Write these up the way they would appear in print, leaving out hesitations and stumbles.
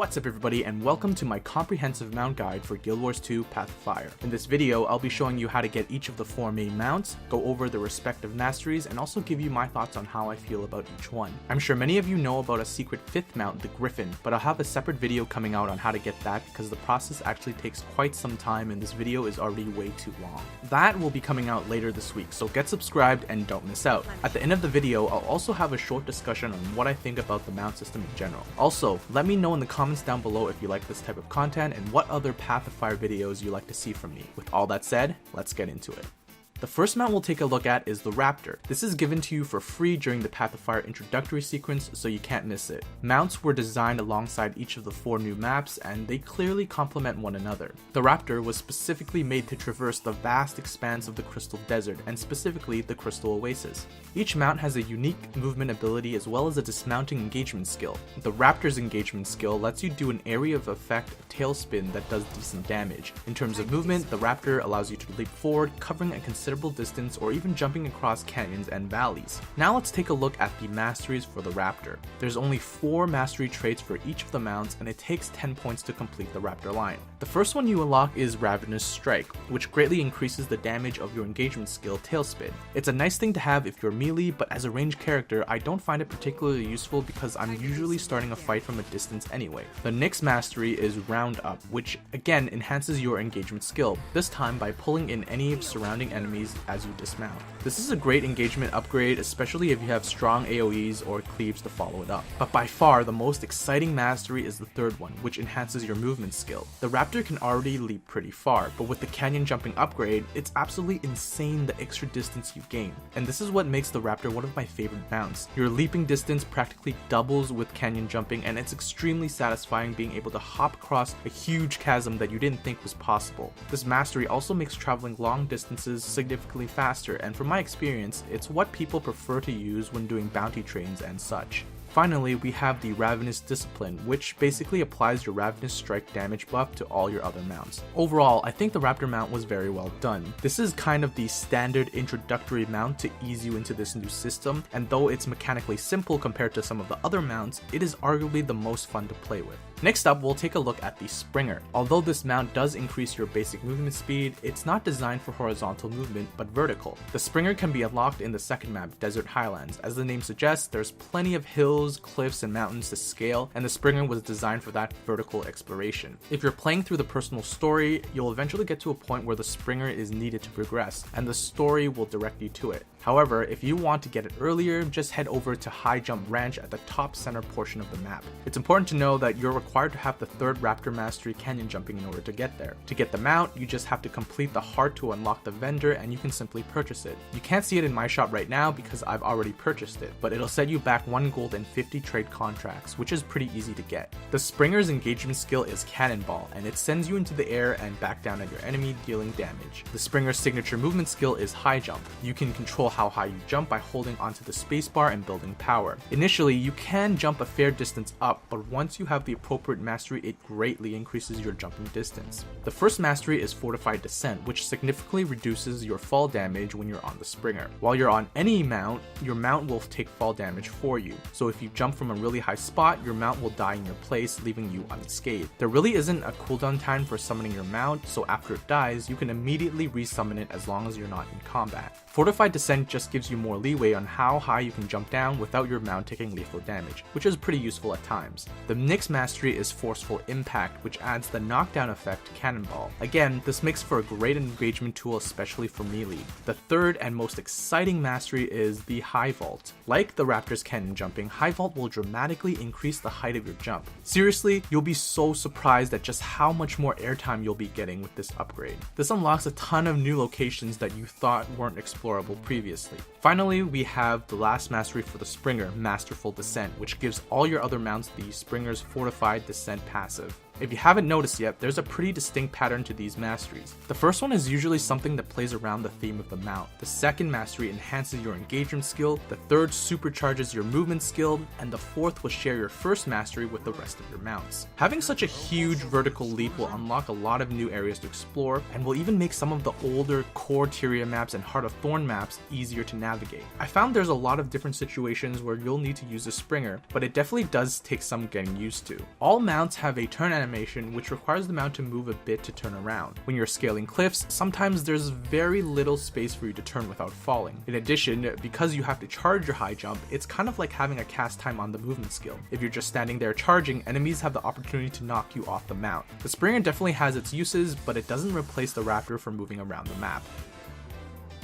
What's up everybody, and welcome to my comprehensive mount guide for Guild Wars 2 Path of Fire. In this video, I'll be showing you how to get each of the 4 main mounts, go over the respective masteries, and also give you my thoughts on how I feel about each one. I'm sure many of you know about a secret 5th mount, the Griffin, but I'll have a separate video coming out on how to get that because the process actually takes quite some time and this video is already way too long. That will be coming out later this week, so get subscribed and don't miss out. At the end of the video, I'll also have a short discussion on what I think about the mount system in general. Also, let me know in the comments down below if you like this type of content and what other Path of Fire videos you like to see from me. With all that said, let's get into it. The first mount we'll take a look at is the Raptor. This is given to you for free during the Path of Fire introductory sequence, so you can't miss it. Mounts were designed alongside each of the 4 new maps, and they clearly complement one another. The Raptor was specifically made to traverse the vast expanse of the Crystal Desert, and specifically the Crystal Oasis. Each mount has a unique movement ability as well as a dismounting engagement skill. The Raptor's engagement skill lets you do an area of effect tailspin that does decent damage. In terms of movement, the Raptor allows you to leap forward, covering a considerable distance or even jumping across canyons and valleys. Now let's take a look at the masteries for the Raptor. There's only 4 mastery traits for each of the mounts, and it takes 10 points to complete the Raptor line. The first one you unlock is Ravenous Strike, which greatly increases the damage of your engagement skill Tailspin. It's a nice thing to have if you're melee, but as a ranged character, I don't find it particularly useful because I'm usually starting a fight from a distance anyway. The next mastery is Round Up, which again enhances your engagement skill, this time by pulling in any surrounding enemies as you dismount. This is a great engagement upgrade, especially if you have strong AoEs or cleaves to follow it up. But by far the most exciting mastery is the third one, which enhances your movement skill. The Raptor can already leap pretty far, but with the canyon jumping upgrade, it's absolutely insane the extra distance you gain. And this is what makes the Raptor one of my favorite mounts. Your leaping distance practically doubles with canyon jumping, and it's extremely satisfying being able to hop across a huge chasm that you didn't think was possible. This mastery also makes traveling long distances significantly faster, and from my experience, it's what people prefer to use when doing bounty trains and such. Finally, we have the Ravenous Discipline, which basically applies your Ravenous Strike damage buff to all your other mounts. Overall, I think the Raptor mount was very well done. This is kind of the standard introductory mount to ease you into this new system, and though it's mechanically simple compared to some of the other mounts, it is arguably the most fun to play with. Next up, we'll take a look at the Springer. Although this mount does increase your basic movement speed, it's not designed for horizontal movement, but vertical. The Springer can be unlocked in the second map, Desert Highlands. As the name suggests, there's plenty of hills, cliffs, and mountains to scale, and the Springer was designed for that vertical exploration. If you're playing through the personal story, you'll eventually get to a point where the Springer is needed to progress, and the story will direct you to it. However, if you want to get it earlier, just head over to High Jump Ranch at the top center portion of the map. It's important to know that you're required to have the 3rd Raptor Mastery canyon jumping in order to get there. To get the mount, you just have to complete the heart to unlock the vendor, and you can simply purchase it. You can't see it in my shop right now because I've already purchased it, but it'll set you back 1 gold and 50 trade contracts, which is pretty easy to get. The Springer's engagement skill is Cannonball, and it sends you into the air and back down at your enemy, dealing damage. The Springer's signature movement skill is High Jump. You can control how high you jump by holding onto the spacebar and building power. Initially, you can jump a fair distance up, but once you have the appropriate mastery, it greatly increases your jumping distance. The first mastery is Fortified Descent, which significantly reduces your fall damage when you're on the Springer. While you're on any mount, your mount will take fall damage for you. So if you jump from a really high spot, your mount will die in your place, leaving you unscathed. There really isn't a cooldown time for summoning your mount, so after it dies, you can immediately resummon it as long as you're not in combat. Fortified Descent just gives you more leeway on how high you can jump down without your mount taking lethal damage, which is pretty useful at times. The next mastery is Forceful Impact, which adds the knockdown effect Cannonball. Again, this makes for a great engagement tool, especially for melee. The third and most exciting mastery is the High Vault. Like the Raptor's canyon jumping, High Vault will dramatically increase the height of your jump. Seriously, you'll be so surprised at just how much more airtime you'll be getting with this upgrade. This unlocks a ton of new locations that you thought weren't explorable previously. Finally, we have the last mastery for the Springer, Masterful Descent, which gives all your other mounts the Springer's Fortified Descent passive. If you haven't noticed yet, there's a pretty distinct pattern to these masteries. The first one is usually something that plays around the theme of the mount. The second mastery enhances your engagement skill, the third supercharges your movement skill, and the fourth will share your first mastery with the rest of your mounts. Having such a huge vertical leap will unlock a lot of new areas to explore, and will even make some of the older core Tyria maps and Heart of Thorn maps easier to navigate. I found there's a lot of different situations where you'll need to use a Springer, but it definitely does take some getting used to. All mounts have a turn animation which requires the mount to move a bit to turn around. When you're scaling cliffs, sometimes there's very little space for you to turn without falling. In addition, because you have to charge your high jump, it's kind of like having a cast time on the movement skill. If you're just standing there charging, enemies have the opportunity to knock you off the mount. The Springer definitely has its uses, but it doesn't replace the Raptor for moving around the map.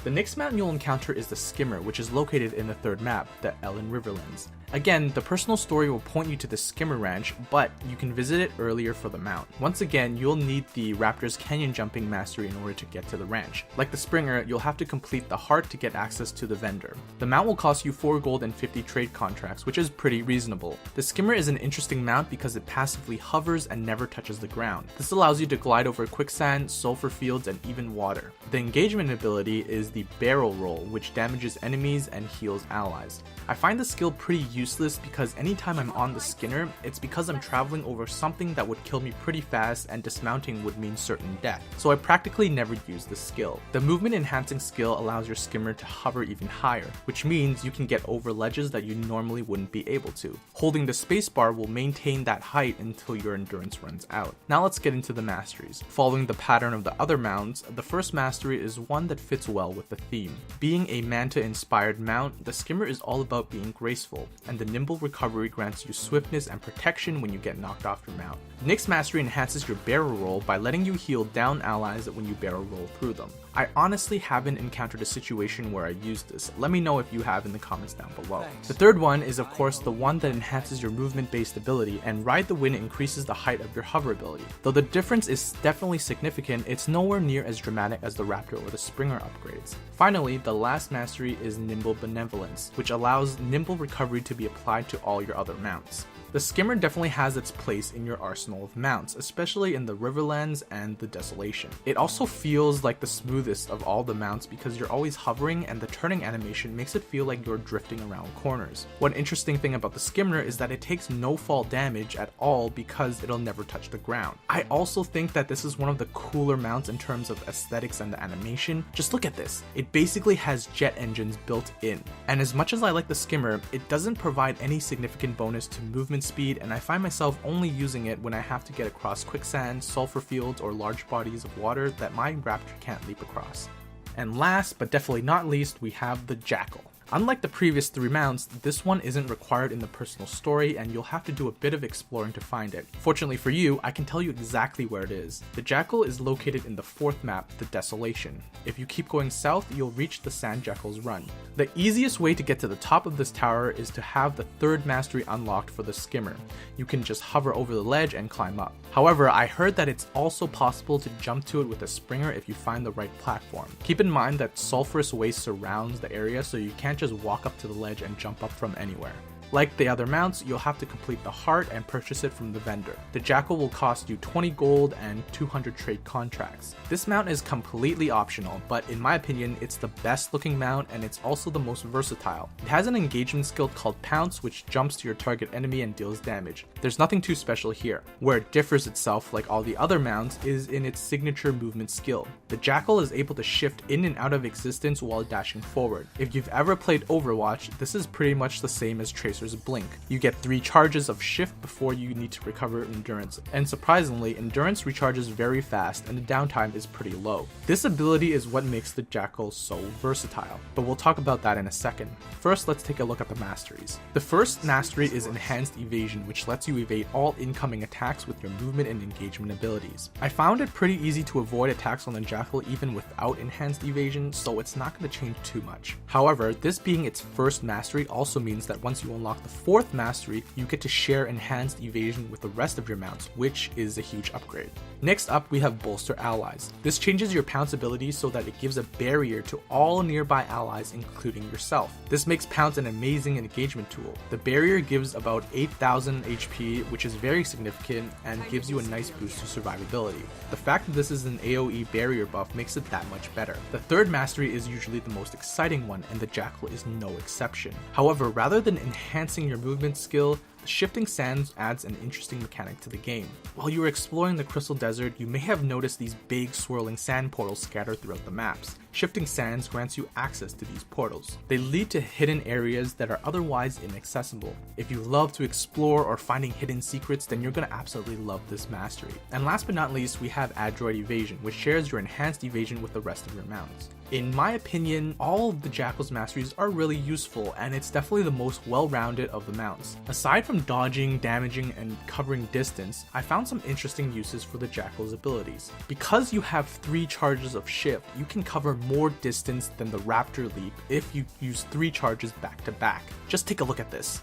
The next mountain you'll encounter is the Skimmer, which is located in the third map, the Ellen Riverlands. Again, the personal story will point you to the Skimmer Ranch, but you can visit it earlier for the mount. Once again, you'll need the Raptor's canyon jumping mastery in order to get to the ranch. Like the Springer, you'll have to complete the heart to get access to the vendor. The mount will cost you 4 gold and 50 trade contracts, which is pretty reasonable. The Skimmer is an interesting mount because it passively hovers and never touches the ground. This allows you to glide over quicksand, sulfur fields, and even water. The engagement ability is the barrel roll, which damages enemies and heals allies. I find the skill pretty useless because anytime I'm on the Skimmer, it's because I'm traveling over something that would kill me pretty fast and dismounting would mean certain death, so I practically never use the skill. The movement enhancing skill allows your Skimmer to hover even higher, which means you can get over ledges that you normally wouldn't be able to. Holding the spacebar will maintain that height until your endurance runs out. Now let's get into the masteries. Following the pattern of the other mounts, the first mastery is one that fits well with the theme. Being a manta inspired mount, the Skimmer is all about being graceful, and the nimble recovery grants you swiftness and protection when you get knocked off your mount. The next mastery enhances your barrel roll by letting you heal down allies when you barrel roll through them. I honestly haven't encountered a situation where I used this. Let me know if you have in the comments down below. The third one is of course the one that enhances your movement based ability, and Ride the Wind increases the height of your hover ability. Though the difference is definitely significant, it's nowhere near as dramatic as the Raptor or the Springer upgrades. Finally, the last mastery is Nimble Benevolence, which allows nimble recovery to be applied to all your other mounts. The Skimmer definitely has its place in your arsenal of mounts, especially in the Riverlands and the Desolation. It also feels like the smoothest of all the mounts because you're always hovering, and the turning animation makes it feel like you're drifting around corners. One interesting thing about the Skimmer is that it takes no fall damage at all because it'll never touch the ground. I also think that this is one of the cooler mounts in terms of aesthetics and the animation. Just look at this. It basically has jet engines built in. And as much as I like the Skimmer, it doesn't provide any significant bonus to movement speed, and I find myself only using it when I have to get across quicksand, sulfur fields, or large bodies of water that my Raptor can't leap across. And last, but definitely not least, we have the Jackal. Unlike the previous 3 mounts, this one isn't required in the personal story, and you'll have to do a bit of exploring to find it. Fortunately for you, I can tell you exactly where it is. The Jackal is located in the 4th map, the Desolation. If you keep going south, you'll reach the Sand Jackal's Run. The easiest way to get to the top of this tower is to have the 3rd mastery unlocked for the Skimmer. You can just hover over the ledge and climb up. However, I heard that it's also possible to jump to it with a Springer if you find the right platform. Keep in mind that sulfurous waste surrounds the area, so you can't just walk up to the ledge and jump up from anywhere. Like the other mounts, you'll have to complete the heart and purchase it from the vendor. The Jackal will cost you 20 gold and 200 trade contracts. This mount is completely optional, but in my opinion, it's the best looking mount and it's also the most versatile. It has an engagement skill called Pounce, which jumps to your target enemy and deals damage. There's nothing too special here. Where it differs itself, like all the other mounts, is in its signature movement skill. The Jackal is able to shift in and out of existence while dashing forward. If you've ever played Overwatch, this is pretty much the same as Tracer's Blink. You get 3 charges of shift before you need to recover endurance, and surprisingly, endurance recharges very fast and the downtime is pretty low. This ability is what makes the Jackal so versatile, but we'll talk about that in a second. First, let's take a look at the masteries. The first mastery is Enhanced Evasion, which lets you evade all incoming attacks with your movement and engagement abilities. I found it pretty easy to avoid attacks on the Jackal even without Enhanced Evasion, so it's not going to change too much. However, this being its first mastery also means that once you unlock unlock the 4th mastery, you get to share enhanced evasion with the rest of your mounts, which is a huge upgrade. Next up, we have Bolster Allies. This changes your Pounce ability so that it gives a barrier to all nearby allies, including yourself. This makes Pounce an amazing engagement tool. The barrier gives about 8,000 HP, which is very significant and gives you a nice boost to survivability. The fact that this is an AoE barrier buff makes it that much better. The 3rd mastery is usually the most exciting one, and the Jackal is no exception. However, rather than enhancing your movement skill, the Shifting Sands adds an interesting mechanic to the game. While you are exploring the Crystal Desert, you may have noticed these big swirling sand portals scattered throughout the maps. Shifting Sands grants you access to these portals. They lead to hidden areas that are otherwise inaccessible. If you love to explore or finding hidden secrets, then you're going to absolutely love this mastery. And last but not least, we have Adroit Evasion, which shares your enhanced evasion with the rest of your mounts. In my opinion, all of the Jackal's masteries are really useful, and it's definitely the most well-rounded of the mounts. Aside from dodging, damaging, and covering distance, I found some interesting uses for the Jackal's abilities. Because you have 3 charges of shift, you can cover more distance than the Raptor leap if you use 3 charges back to back. Just take a look at this.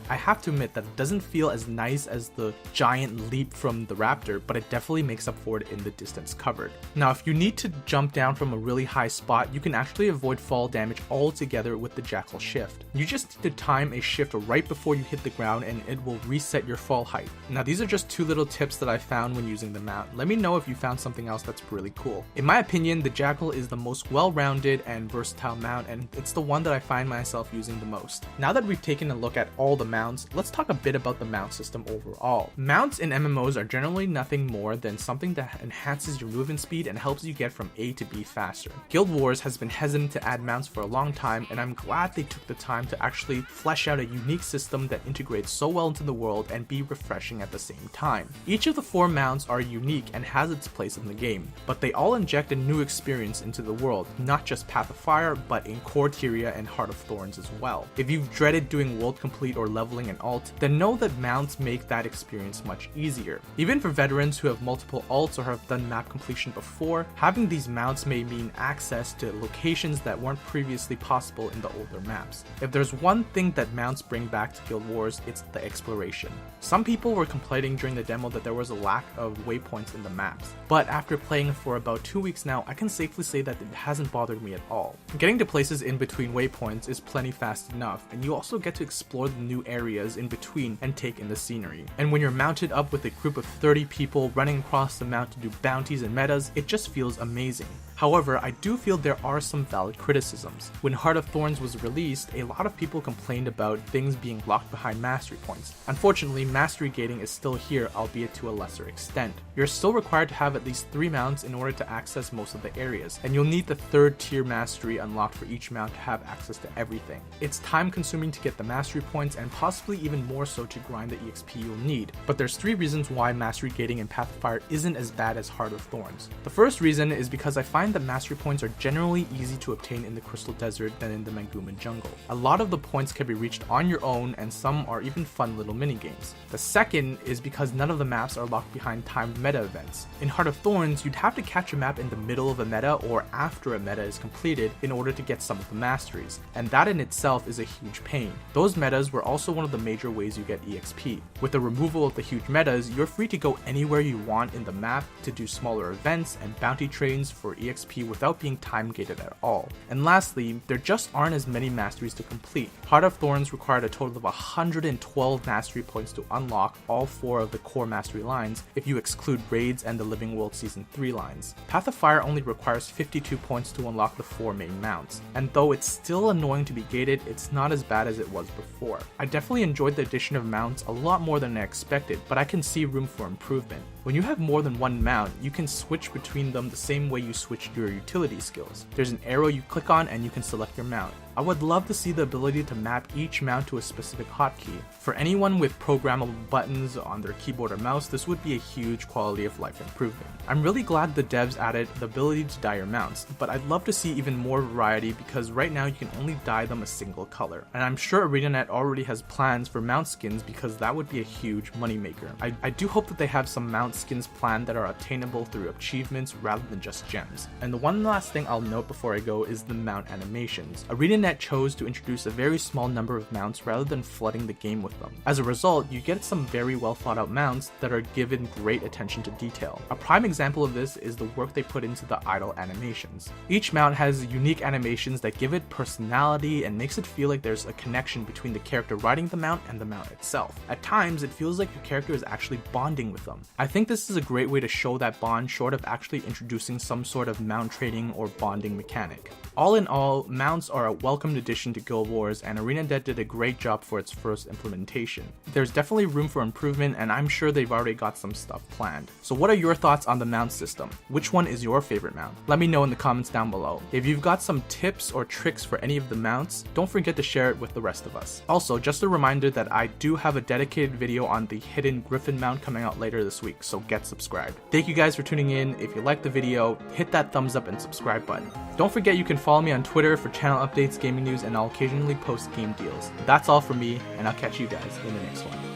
I have to admit that it doesn't feel as nice as the giant leap from the Raptor, but it definitely makes up for it in the distance covered. Now, if you need to jump down from a really high spot, you can actually avoid fall damage altogether with the Jackal shift. You just need to time a shift right before you hit the ground and it will reset your fall height. Now, these are just 2 little tips that I found when using the mount. Let me know if you found something else that's really cool. In my opinion, the Jackal is the most well-rounded and versatile mount, and it's the one that I find myself using the most. Now that we've taken a look at all the mounts, let's talk a bit about the mount system overall. Mounts in MMOs are generally nothing more than something that enhances your movement speed and helps you get from A to B faster. Guild Wars has been hesitant to add mounts for a long time, and I'm glad they took the time to actually flesh out a unique system that integrates so well into the world and be refreshing at the same time. Each of the 4 mounts are unique and has its place in the game, but they all inject a new experience into the world, not just Path of Fire, but in Curator and Heart of Thorns as well. If you've dreaded doing world complete or leveling an alt, then know that mounts make that experience much easier. Even for veterans who have multiple alts or have done map completion before, having these mounts may mean access to locations that weren't previously possible in the older maps. If there's one thing that mounts bring back to Guild Wars, it's the exploration. Some people were complaining during the demo that there was a lack of waypoints in the maps, but after playing for about 2 weeks now, I can safely say that it hasn't bothered me at all. Getting to places in between waypoints is plenty fast enough, and you also get to explore the new areas in between and take in the scenery. And when you're mounted up with a group of 30 people running across the mount to do bounties and metas, it just feels amazing. However, I do feel there are some valid criticisms. When Heart of Thorns was released, a lot of people complained about things being locked behind mastery points. Unfortunately, mastery gating is still here, albeit to a lesser extent. You're still required to have at least 3 mounts in order to access most of the areas, and you'll need the 3rd tier mastery unlocked for each mount to have access to everything. It's time consuming to get the mastery points, and possibly even more so to grind the EXP you'll need, but there's 3 reasons why mastery gating in Path of Fire isn't as bad as Heart of Thorns. The first reason is because I find that mastery points are generally easy to obtain in the Crystal Desert than in the Manguma jungle. A lot of the points can be reached on your own, and some are even fun little minigames. The second is because none of the maps are locked behind timed meta events. In Heart of Thorns, you'd have to catch a map in the middle of a meta or after a meta is completed in order to get some of the masteries, and that in itself is a huge pain. Those metas were also one of the major ways you get EXP. With the removal of the huge metas, you're free to go anywhere you want in the map to do smaller events and bounty trains for EXP without being time gated at all. And lastly, there just aren't as many masteries to complete. Heart of Thorns required a total of 112 mastery points to unlock all 4 of the core mastery lines if you exclude raids and the Living World Season 3 lines. Path of Fire only requires 52 points to unlock the 4 main mounts, and though it's still annoying to be gated, it's not as bad as it was before. I definitely enjoyed the addition of mounts a lot more than I expected, but I can see room for improvement. When you have more than one mount, you can switch between them the same way you switch your utility skills. There's an arrow you click on and you can select your mount. I would love to see the ability to map each mount to a specific hotkey. For anyone with programmable buttons on their keyboard or mouse, this would be a huge quality of life improvement. I'm really glad the devs added the ability to dye your mounts, but I'd love to see even more variety because right now you can only dye them a single color. And I'm sure ArenaNet already has plans for mount skins because that would be a huge moneymaker. I do hope that they have some mount skins planned that are obtainable through achievements rather than just gems. And the one last thing I'll note before I go is the mount animations. ArenaNet chose to introduce a very small number of mounts rather than flooding the game with them. As a result, you get some very well thought out mounts that are given great attention to detail. A prime example of this is the work they put into the idle animations. Each mount has unique animations that give it personality and makes it feel like there's a connection between the character riding the mount and the mount itself. At times, it feels like your character is actually bonding with them. I think this is a great way to show that bond short of actually introducing some sort of mount trading or bonding mechanic. All in all, mounts are a welcomed addition to Guild Wars, and ArenaNet did a great job for its first implementation. There's definitely room for improvement, and I'm sure they've already got some stuff planned. So what are your thoughts on the mount system? Which one is your favorite mount? Let me know in the comments down below. If you've got some tips or tricks for any of the mounts, don't forget to share it with the rest of us. Also, just a reminder that I do have a dedicated video on the hidden Griffin mount coming out later this week, so get subscribed. Thank you guys for tuning in. If you liked the video, hit that thumbs up and subscribe button. Don't forget you can follow me on Twitter for channel updates, gaming news, and I'll occasionally post game deals. That's all from me, and I'll catch you guys in the next one.